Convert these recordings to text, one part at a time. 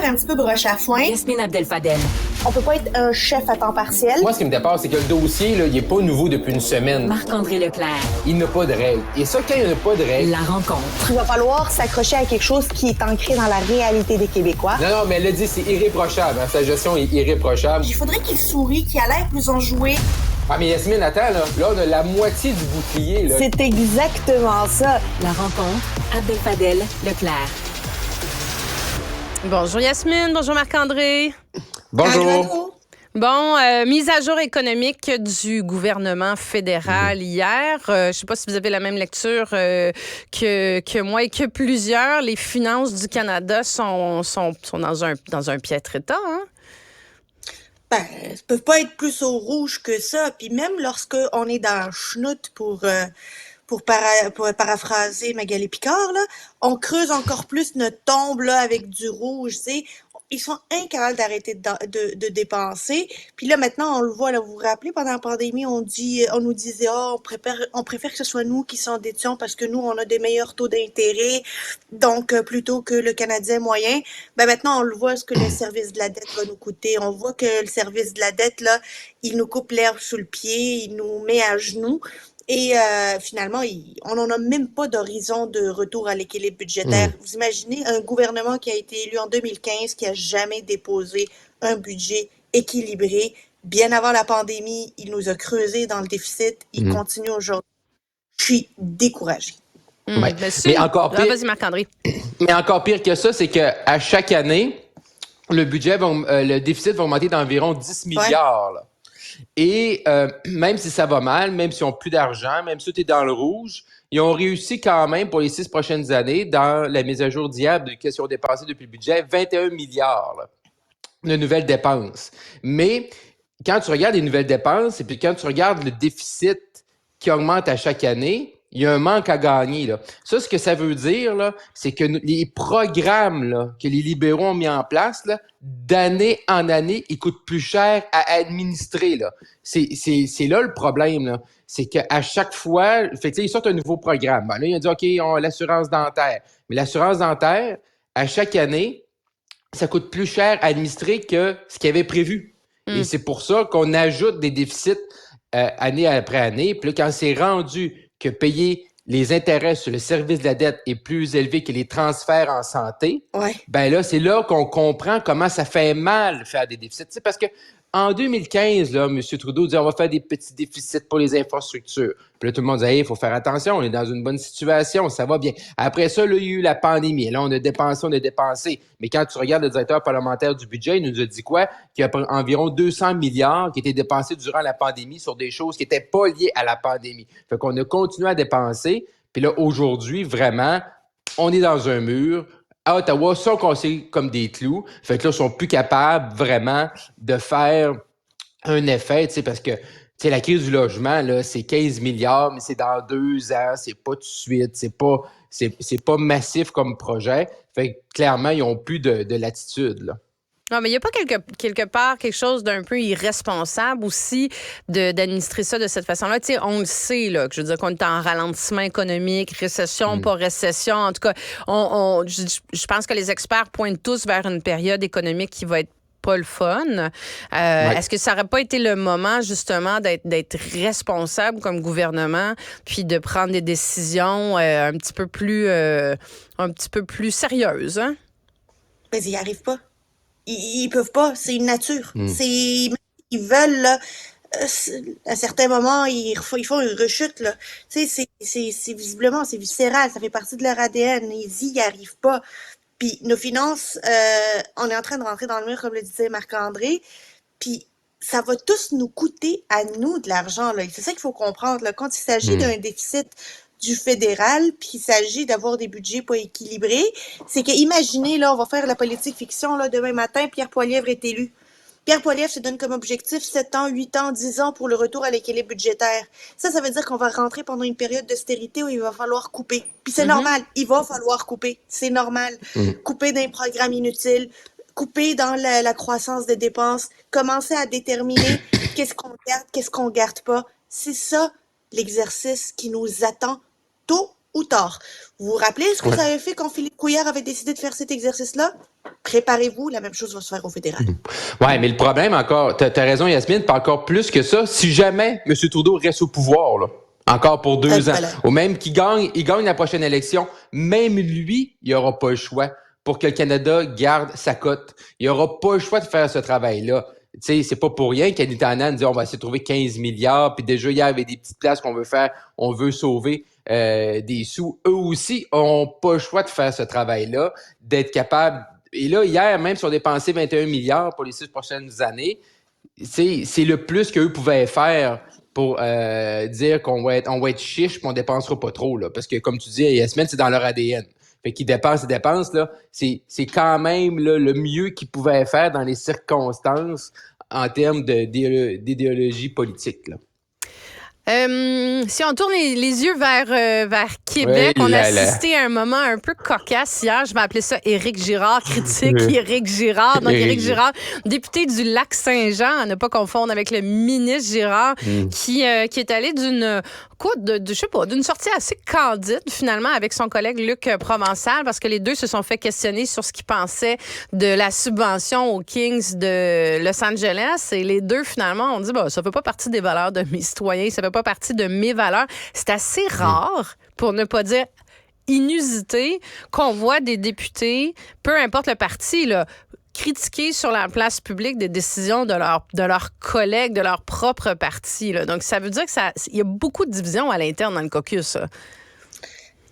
faire un petit peu broche à foin. Yasmine Abdel-Fadel. On peut pas être un chef à temps partiel. Moi, ce qui me dépasse, c'est que le dossier, là, il est pas nouveau depuis une semaine. Marc-André Leclerc. Il n'a pas de règles. Et ça, quand il n'y a pas de règles... La rencontre. Il va falloir s'accrocher à quelque chose qui est ancré dans la réalité des Québécois. Non, mais elle l'a dit, c'est irréprochable. Hein? Sa gestion est irréprochable. Il faudrait qu'il sourie, qu'il a l'air plus enjoué. Ah, mais Yasmine, attends, là, on a la moitié du bouclier, là. C'est exactement ça. La rencontre. Abdel-Fadel Leclerc. Bonjour Yasmine, bonjour Marc-André. Bonjour. Allô? Bon, mise à jour économique du gouvernement fédéral hier. Je sais pas si vous avez la même lecture que moi et que plusieurs. Les finances du Canada sont dans un piètre état, hein? Ben, elles peuvent pas être plus au rouge que ça. Puis même lorsqu'on est dans le schnout pour paraphraser Magali Picard, là, on creuse encore plus notre tombe là, avec du rouge, tu sais. Ils sont incapables d'arrêter de dépenser. Puis là, maintenant, on le voit, là, vous vous rappelez, pendant la pandémie, on nous disait, on préfère que ce soit nous qui s'endettions parce que nous, on a des meilleurs taux d'intérêt, donc plutôt que le Canadien moyen. Ben maintenant, on le voit, ce que le service de la dette va nous coûter. On voit que le service de la dette, là, il nous coupe l'herbe sous le pied, il nous met à genoux. Et finalement, on n'en a même pas d'horizon de retour à l'équilibre budgétaire. Vous imaginez un gouvernement qui a été élu en 2015, qui a jamais déposé un budget équilibré. Bien avant la pandémie, il nous a creusé dans le déficit. Il continue aujourd'hui. Je suis découragée. Ouais. Mais encore pire, Vas-y Marc-André. Mais encore pire que ça, c'est qu'à chaque année, le déficit va augmenter d'environ 10 milliards. Là. Et même si ça va mal, même s'ils n'ont plus d'argent, même si tout est dans le rouge, ils ont réussi quand même pour les 6 prochaines années, dans la mise à jour d'hier de qu'est-ce qu'ils ont dépensé depuis le budget, 21 milliards là, de nouvelles dépenses. Mais quand tu regardes les nouvelles dépenses et puis quand tu regardes le déficit qui augmente à chaque année, il y a un manque à gagner. Là. Ça, ce que ça veut dire, là, c'est que les programmes là, que les libéraux ont mis en place, là, d'année en année, ils coûtent plus cher à administrer. Là. C'est là le problème. Là. C'est qu'à chaque fois, ils sortent un nouveau programme. Ben, là, ils ont dit, OK, on a l'assurance dentaire. Mais l'assurance dentaire, à chaque année, ça coûte plus cher à administrer que ce qu'il y avait prévu. Et c'est pour ça qu'on ajoute des déficits année après année. Puis là, quand c'est rendu que payer les intérêts sur le service de la dette est plus élevé que les transferts en santé, ben là, c'est là qu'on comprend comment ça fait mal faire des déficits. Tu sais, parce que en 2015, là, M. Trudeau disait on va faire des petits déficits pour les infrastructures. Puis là, tout le monde disait il faut faire attention, on est dans une bonne situation, ça va bien. Après ça, là, il y a eu la pandémie. Là, on a dépensé. Mais quand tu regardes le directeur parlementaire du budget, il nous a dit quoi? Qu'il y a environ 200 milliards qui étaient dépensés durant la pandémie sur des choses qui n'étaient pas liées à la pandémie. Fait qu'on a continué à dépenser. Puis là, aujourd'hui, vraiment, on est dans un mur. À Ottawa, sont considérés comme des clous. Fait que là, ils sont plus capables vraiment de faire un effet, tu sais, parce que la crise du logement, là, c'est 15 milliards, mais c'est dans 2 ans, c'est pas tout de suite, c'est pas massif comme projet. Fait que clairement, ils ont plus de latitude, là. Non, mais il n'y a pas quelque part quelque chose d'un peu irresponsable aussi d'administrer ça de cette façon-là. Tu sais, on le sait, là, que je veux dire qu'on est en ralentissement économique, récession, pas récession. En tout cas, je pense que les experts pointent tous vers une période économique qui va être pas le fun. Est-ce que ça n'aurait pas été le moment, justement, d'être responsable comme gouvernement, puis de prendre des décisions un petit peu plus sérieuses, hein? Mais ils n'y arrivent pas. Ils peuvent pas, c'est une nature. Ils veulent, là, à certains moments, ils font une rechute, là. Tu sais, c'est visiblement, c'est viscéral, ça fait partie de leur ADN. Ils y arrivent pas. Puis nos finances, on est en train de rentrer dans le mur, comme le disait Marc-André. Puis ça va tous nous coûter à nous de l'argent, là. C'est ça qu'il faut comprendre, là. Quand il s'agit d'un déficit du fédéral, puis il s'agit d'avoir des budgets pas équilibrés, c'est que, imaginez, là, on va faire la politique fiction, là, demain matin, Pierre Poilievre est élu. Pierre Poilievre se donne comme objectif 7 ans, 8 ans, 10 ans pour le retour à l'équilibre budgétaire. Ça veut dire qu'on va rentrer pendant une période d'austérité où il va falloir couper. Puis c'est normal, il va falloir couper, c'est normal. Couper d'un programme inutile, couper dans la croissance des dépenses, commencer à déterminer qu'est-ce qu'on garde pas. C'est ça l'exercice qui nous attend tôt ou tard. Vous vous rappelez ce que ça avait fait quand Philippe Couillard avait décidé de faire cet exercice-là? Préparez-vous, la même chose va se faire au fédéral. Ouais, mais le problème encore, t'as raison Yasmine, pas encore plus que ça, si jamais M. Trudeau reste au pouvoir, là, encore pour 2 ans, ou même qu'il gagne, il gagne la prochaine élection, même lui, il n'aura pas le choix pour que le Canada garde sa cote. Il n'aura pas le choix de faire ce travail-là. Tu sais, c'est pas pour rien qu'Anita Anand dit on va essayer de trouver 15 milliards, puis déjà, il y avait des petites places qu'on veut faire, on veut sauver des sous. Eux aussi ont pas le choix de faire ce travail-là, d'être capable. Et là, hier, même si on dépensait 21 milliards pour les 6 prochaines années, c'est le plus qu'eux pouvaient faire pour dire qu'on va être chiche puis on dépensera pas trop. Là. Parce que, comme tu dis, Yasmine, c'est dans leur ADN. Fait qu'ils dépensent, là. C'est quand même là, le mieux qu'ils pouvaient faire dans les circonstances en termes d'idéologie politique. Là. Si on tourne les yeux vers Québec, on a assisté à un moment un peu cocasse hier. Je vais appeler ça Éric Girard, critique Éric Girard. Donc, Éric Girard, député du Lac-Saint-Jean, à ne pas confondre avec le ministre Girard, qui est allé d'une sortie assez candide, finalement, avec son collègue Luc Provençal, parce que les deux se sont fait questionner sur ce qu'ils pensaient de la subvention aux Kings de Los Angeles. Et les deux, finalement, ont dit, ça fait pas partie des valeurs de mes citoyens, ça fait pas partie de mes valeurs. C'est assez rare, pour ne pas dire inusité, qu'on voit des députés, peu importe le parti, là, critiquer sur la place publique des décisions de leurs collègues, de leur propre parti. Là. Donc, ça veut dire qu'il y a beaucoup de divisions à l'interne dans le caucus. Là.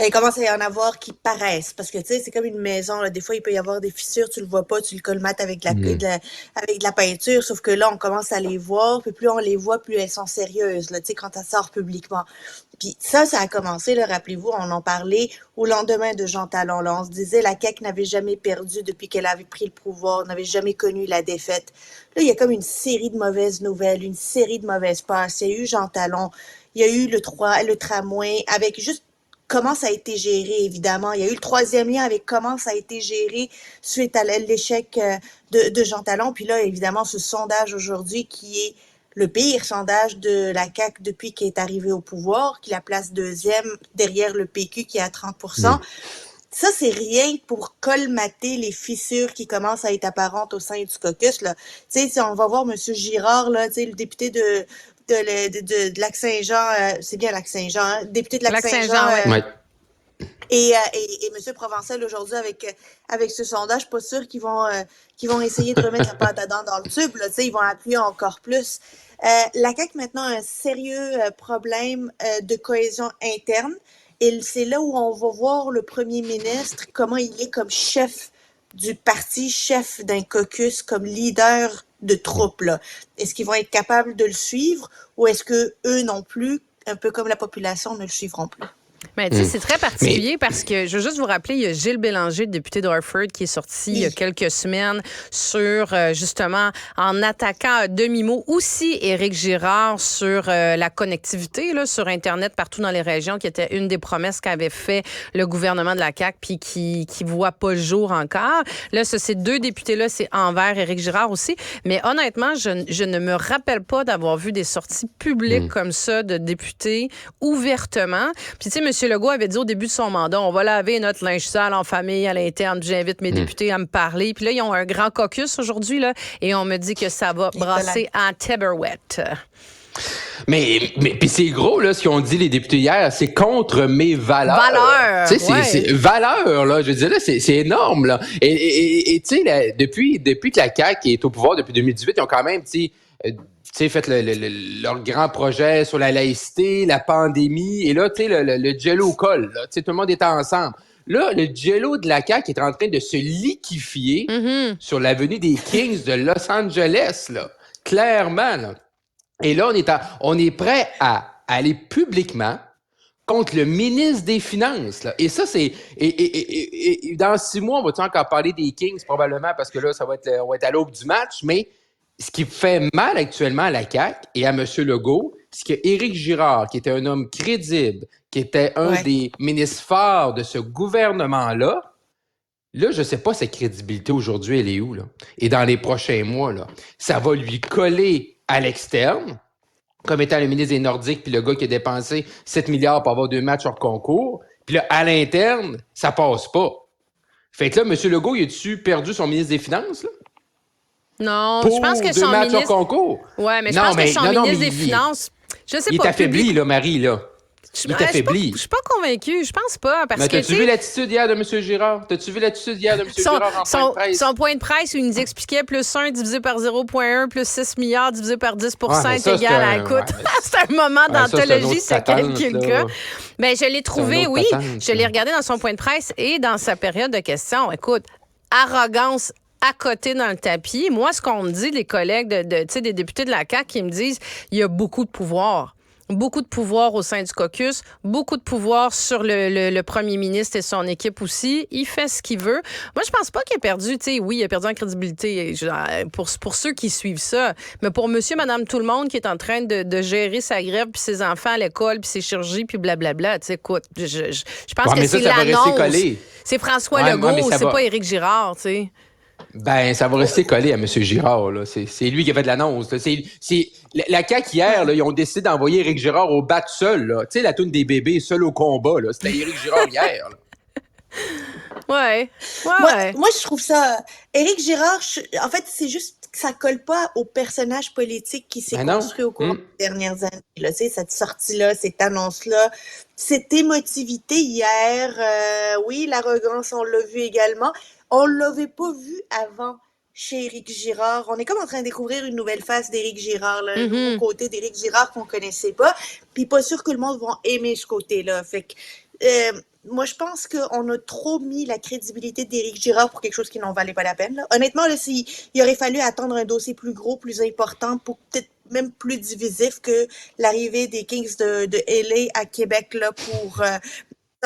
Il commence à y en avoir qui paraissent, parce que, tu sais, c'est comme une maison, là. Des fois, il peut y avoir des fissures, tu le vois pas, tu le colmates avec avec de la peinture, sauf que là, on commence à les voir, puis plus on les voit, plus elles sont sérieuses, là, tu sais, quand ça sort publiquement. Puis ça a commencé, là, rappelez-vous, on en parlait au lendemain de Jean Talon, là. On se disait, la CAQ n'avait jamais perdu depuis qu'elle avait pris le pouvoir, n'avait jamais connu la défaite. Là, il y a comme une série de mauvaises nouvelles, une série de mauvaises passes. Il y a eu Jean Talon, il y a eu le tramway, avec juste comment ça a été géré, évidemment. Il y a eu le 3e lien avec comment ça a été géré suite à l'échec de Jean Talon. Puis là, évidemment, ce sondage aujourd'hui qui est le pire sondage de la CAQ depuis qu'elle est arrivée au pouvoir, qui la place 2e derrière le PQ qui est à 30%. Ça, c'est rien pour colmater les fissures qui commencent à être apparentes au sein du caucus, là. Tu sais, si on va voir M. Girard, là, tu sais, le député de Lac-Saint-Jean, c'est bien Lac-Saint-Jean, hein? Député de Lac-Saint-Jean. Ouais. Et M. Provençal, aujourd'hui, avec ce sondage, pas sûr qu'ils vont essayer de remettre la pâte à dents dans le tube, là, tu sais, ils vont appuyer encore plus. La CAQ, maintenant, a un sérieux problème de cohésion interne. Et c'est là où on va voir le premier ministre, comment il est comme chef du parti, chef d'un caucus, comme leader de troupes, là. Est-ce qu'ils vont être capables de le suivre ou est-ce que eux non plus, un peu comme la population, ne le suivront plus? Mais tu sais, c'est très particulier parce que, je veux juste vous rappeler, il y a Gilles Bélanger, député d'Orford, qui est sorti il y a quelques semaines sur, justement, en attaquant à demi-mot aussi Éric Girard sur la connectivité là, sur Internet partout dans les régions, qui était une des promesses qu'avait fait le gouvernement de la CAQ puis qui voit pas le jour encore. Là, ces deux députés-là, c'est envers Éric Girard aussi. Mais honnêtement, je ne me rappelle pas d'avoir vu des sorties publiques comme ça de députés ouvertement. Puis tu sais, M. Legault avait dit au début de son mandat, on va laver notre linge sale en famille à l'interne, j'invite mes députés à me parler. Puis là, ils ont un grand caucus aujourd'hui, là, et on me dit que ça va brasser en tabarouette. Mais puis c'est gros, là, ce qu'ils ont dit les députés hier, c'est contre mes valeurs. Valeurs! Tu sais, c'est valeurs, là. Je veux dire, là, c'est énorme, là. Et tu sais, depuis que la CAQ est au pouvoir, depuis 2018, ils ont quand même, tu sais, fait leur grand projet sur la laïcité, la pandémie, et là, tu sais, le jello colle, là. Tu sais, tout le monde est ensemble. Là, le jello de la CAQ est en train de se liquéfier sur l'avenue des Kings de Los Angeles, là. Clairement, là. Et là, on est prêt à aller publiquement contre le ministre des Finances, là. Et ça, c'est... Et dans 6 mois, on va-tu encore parler des Kings, probablement, parce que là, on va être à l'aube du match, mais ce qui fait mal actuellement à la CAQ et à M. Legault, c'est que Éric Girard, qui était un homme crédible, qui était un des ministres forts de ce gouvernement-là, là, je ne sais pas sa crédibilité aujourd'hui, elle est où, là? Et dans les prochains mois, là, ça va lui coller à l'externe, comme étant le ministre des Nordiques, puis le gars qui a dépensé 7 milliards pour avoir 2 matchs hors concours. Puis là, à l'interne, ça passe pas. Fait que là, M. Legault, il a-tu perdu son ministre des Finances, là? Non, Pour je pense que de son mettre ministre... son concours? Ouais, mais je Non, pense que son non, ministre mais des Finances... Je sais il pas. est affaibli, là, Marie, là. Il est affaibli. Je suis pas convaincue. Je pense pas. Parce Mais que, t'as-tu vu l'attitude hier de M. Girard? T'as-tu vu l'attitude hier de M. Girard en point de presse? Son point de presse où il nous expliquait plus 1 divisé par 0,1 plus 6 milliards divisé par 10 est égal à... Écoute, c'est un moment d'anthologie, c'est quelqu'un. Ben, je l'ai trouvé, oui. Je l'ai regardé dans son point de presse et dans sa période de questions. Écoute, arrogance à côté dans le tapis. Moi, ce qu'on me dit, les collègues des députés de la CAQ qui me disent, il y a beaucoup de pouvoir. Beaucoup de pouvoir au sein du caucus, beaucoup de pouvoir sur le premier ministre et son équipe aussi. Il fait ce qu'il veut. Moi, je pense pas qu'il a perdu, oui, il a perdu en crédibilité pour ceux qui suivent ça. Mais pour monsieur, madame, tout le monde qui est en train de gérer sa grève, puis ses enfants à l'école, puis ses chirurgies, puis blablabla, écoute, je pense que c'est l'annonce. C'est François Legault, c'est pas Éric Girard, tu sais. Ben, ça va rester collé à M. Girard, là. C'est lui qui a fait de l'annonce. La CAQ hier, là, ils ont décidé d'envoyer Éric Girard au bat seul, là. Tu sais, la toune des bébés, seul au combat, là. C'était Éric Girard hier, là. Ouais. Moi, je trouve ça... Éric Girard, en fait, c'est juste que ça colle pas au personnage politique qui s'est construit au cours des dernières années. Là. Tu sais, cette sortie-là, cette annonce-là, cette émotivité hier, oui, l'arrogance, on l'a vu également. On l'avait pas vu avant chez Éric Girard. On est comme en train de découvrir une nouvelle face d'Éric Girard, là, le nouveau côté d'Éric Girard qu'on connaissait pas. Puis pas sûr que le monde va aimer ce côté-là. Fait que moi, je pense qu'on a trop mis la crédibilité d'Éric Girard pour quelque chose qui n'en valait pas la peine. Là. Honnêtement, là, il aurait fallu attendre un dossier plus gros, plus important, pour peut-être même plus divisif que l'arrivée des Kings de LA à Québec là, pour...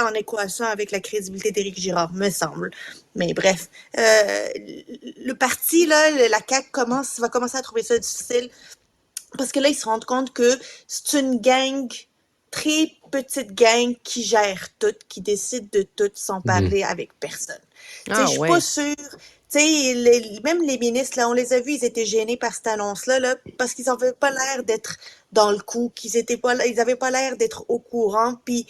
en équation avec la crédibilité d'Éric Girard, me semble. Mais bref, le parti, là, la CAQ va commencer à trouver ça difficile parce que là, ils se rendent compte que c'est une gang, très petite gang qui gère tout, qui décide de tout sans parler avec personne. Je suis pas sûre... même les ministres, là, on les a vus, ils étaient gênés par cette annonce-là, là, parce qu'ils n'avaient pas l'air d'être dans le coup, ils n'avaient pas l'air d'être au courant, puis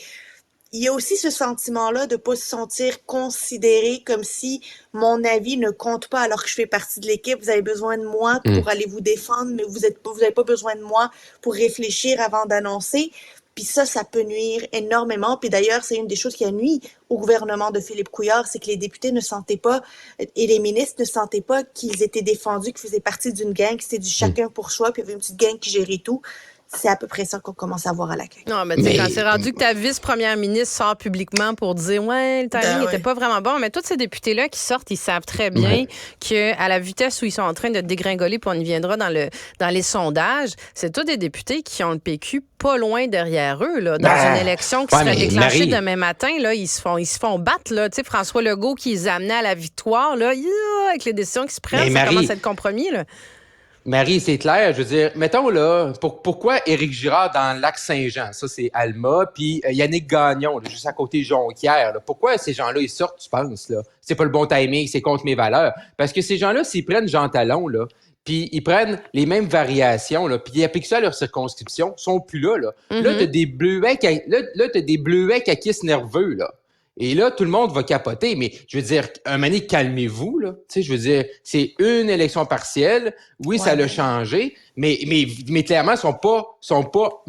il y a aussi ce sentiment-là de ne pas se sentir considéré comme si mon avis ne compte pas alors que je fais partie de l'équipe. Vous avez besoin de moi pour aller vous défendre, mais vous n'avez pas besoin de moi pour réfléchir avant d'annoncer. Puis ça peut nuire énormément. Puis d'ailleurs, c'est une des choses qui a nui au gouvernement de Philippe Couillard, c'est que les députés ne sentaient pas, et les ministres ne sentaient pas qu'ils étaient défendus, qu'ils faisaient partie d'une gang, que c'était du chacun pour soi, puis il y avait une petite gang qui gérait tout. C'est à peu près ça qu'on commence à voir à la CAQ. Non, mais tu sais, quand c'est rendu que ta vice-première ministre sort publiquement pour dire « Ouais, le timing n'était pas vraiment bon », mais tous ces députés-là qui sortent, ils savent très bien qu'à la vitesse où ils sont en train de dégringoler, puis on y viendra dans les sondages, c'est tous des députés qui ont le PQ pas loin derrière eux, là, dans une élection qui serait déclenchée demain matin, là, ils se font battre, là. Tu sais, François Legault qui les amenait à la victoire, là, avec les décisions qui se prennent, ça commence à être compromis, là. Marie, c'est clair. Je veux dire, mettons là, pourquoi Éric Girard dans le Lac-Saint-Jean? Ça, c'est Alma. Puis Yannick Gagnon, là, juste à côté Jonquière. Là. Pourquoi ces gens-là, ils sortent, tu penses? Là? C'est pas le bon timing, c'est contre mes valeurs. Parce que ces gens-là, s'ils prennent Jean Talon, là, puis ils prennent les mêmes variations, là, puis ils appliquent ça à leur circonscription, ils sont plus là. Là, là t'as des bleuets caquistes nerveux, là. Et là, tout le monde va capoter. Mais je veux dire, un moment donné, calmez-vous, là. Tu sais, je veux dire, c'est une élection partielle. Oui, ça l'a changé. Mais clairement, ils sont pas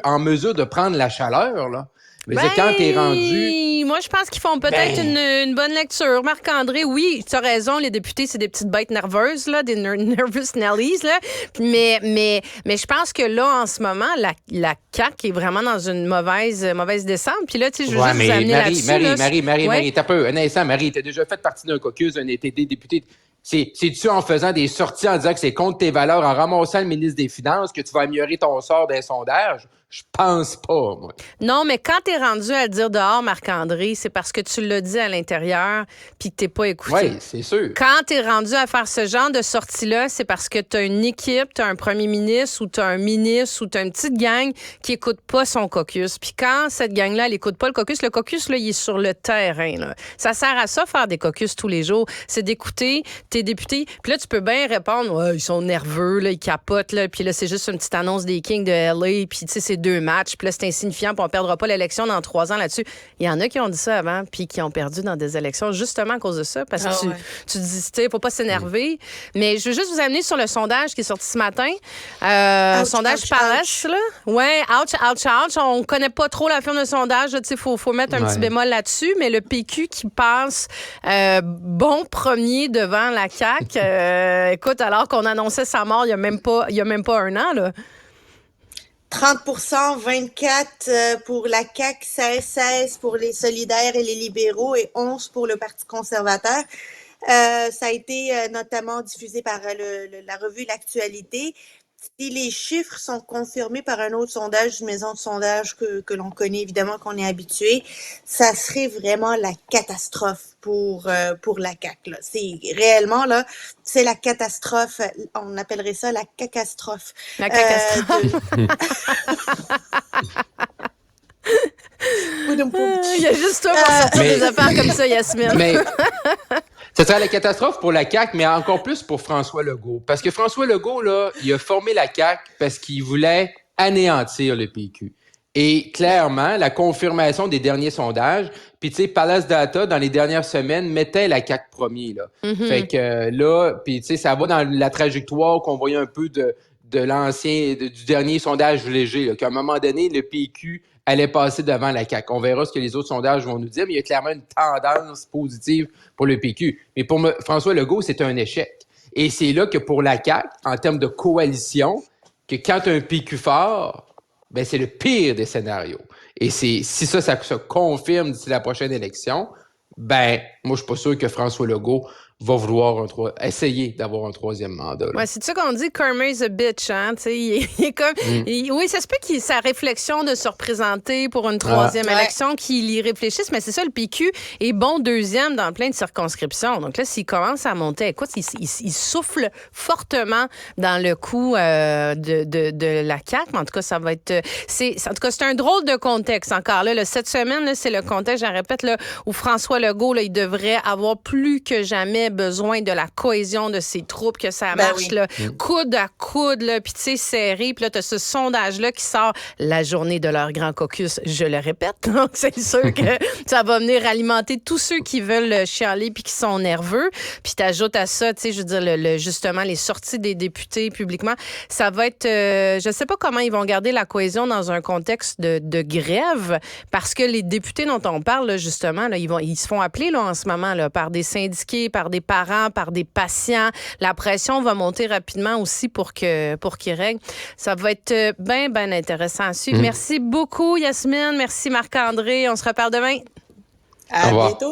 en mesure de prendre la chaleur, là. Mais quand t'es rendu... Moi, je pense qu'ils font peut-être une bonne lecture. Marc-André, oui, tu as raison, les députés, c'est des petites bêtes nerveuses, là, des nervous Nellies, là. Mais je pense que là, en ce moment, la CAQ est vraiment dans une mauvaise descente. Puis là, tu sais, je veux juste vous amener là-dessus. Marie, t'as peu. Un instant, Marie, t'as déjà fait partie d'un caucus, d'un été des députés. C'est-tu en faisant des sorties en disant que c'est contre tes valeurs, en ramassant le ministre des Finances, que tu vas améliorer ton sort d'un sondage? Je pense pas, moi. Non, mais quand t'es rendu à le dire dehors, Marc-André, c'est parce que tu l'as dit à l'intérieur puis que t'es pas écouté. Oui, c'est sûr. Quand t'es rendu à faire ce genre de sortie-là, c'est parce que t'as une équipe, t'as un premier ministre ou t'as un ministre ou t'as une petite gang qui écoute pas son caucus. Puis quand cette gang-là, elle écoute pas le caucus, là, il est sur le terrain. Là. Ça sert à ça, faire des caucus tous les jours. C'est d'écouter tes députés. Puis là, tu peux bien répondre, ouais, ils sont nerveux, là, ils capotent, là. Puis là, c'est juste une petite annonce des Kings de LA. Puis tu sais, c'est 2 matchs, puis là, c'est insignifiant, puis on perdra pas l'élection dans 3 ans là-dessus. Il y en a qui ont dit ça avant, puis qui ont perdu dans des élections justement à cause de ça, parce que tu dis, tu sais, faut pas s'énerver. Mais je veux juste vous amener sur le sondage qui est sorti ce matin. Sondage Palace, là. Ouais, ouch. On connaît pas trop la firme de sondage, tu sais, faut mettre un petit bémol là-dessus, mais le PQ qui passe bon premier devant la CAQ. Écoute, alors qu'on annonçait sa mort il y a même pas 1 an, là. 30%, 24% pour la CAQ, 16% pour les solidaires et les libéraux et 11% pour le Parti conservateur. Ça a été notamment diffusé par la revue L'Actualité. Si les chiffres sont confirmés par un autre sondage d'une maison de sondage que l'on connaît évidemment, qu'on est habitué, ça serait vraiment la catastrophe pour la CAQ. Là. C'est réellement, là, c'est la catastrophe. On appellerait ça la cacastrophe. La cacastrophe. Il y a juste toi pour sortir des affaires comme ça, Yasmine. Mais ce serait la catastrophe pour la CAQ, mais encore plus pour François Legault. Parce que François Legault, là, il a formé la CAQ parce qu'il voulait anéantir le PQ. Et clairement, la confirmation des derniers sondages, puis tu sais, Palace Data, dans les dernières semaines, mettait la CAQ premier, là. Mm-hmm. Fait que là, puis tu sais, ça va dans la trajectoire qu'on voyait un peu du dernier sondage léger, là, qu'à un moment donné, le PQ allait passer devant la CAQ. On verra ce que les autres sondages vont nous dire, mais il y a clairement une tendance positive pour le PQ. Mais pour François Legault, c'est un échec. Et c'est là que pour la CAQ, en termes de coalition, que quand tu as un PQ fort, ben c'est le pire des scénarios. Et si ça se confirme d'ici la prochaine élection, ben moi, je suis pas sûr que François Legault va vouloir essayer d'avoir un 3e mandat. Ouais, c'est ça qu'on dit, karma's a bitch, hein, tu sais, il est comme... oui, ça se peut qu'il sa réflexion de se représenter pour une 3e élection, qu'il y réfléchisse, mais c'est ça, le PQ est bon 2e dans plein de circonscriptions. Donc là, s'il commence à monter, écoute, il souffle fortement dans le coup de la CAQ, mais en tout cas, ça va être... en tout cas, c'est un drôle de contexte encore. Là, cette semaine, là, c'est le contexte, je répète, là, où François Legault, là, il devrait avoir plus que jamais besoin de la cohésion de ses troupes, que ça marche là, coude à coude, là, puis tu sais, serré. Puis là, tu as ce sondage-là qui sort la journée de leur grand caucus, je le répète. Donc, c'est sûr que ça va venir alimenter tous ceux qui veulent chialer puis qui sont nerveux. Puis t'ajoutes à ça, tu sais, je veux dire, justement, les sorties des députés publiquement. Ça va être... je sais pas comment ils vont garder la cohésion dans un contexte de grève, parce que les députés dont on parle, là, justement, là, ils se font appeler là, en ce moment là, par des syndiqués, par des parents, par des patients. La pression va monter rapidement aussi pour qu'ils règlent. Ça va être bien intéressant à suivre. Merci beaucoup, Yasmine. Merci, Marc-André. On se reparle demain. À bientôt.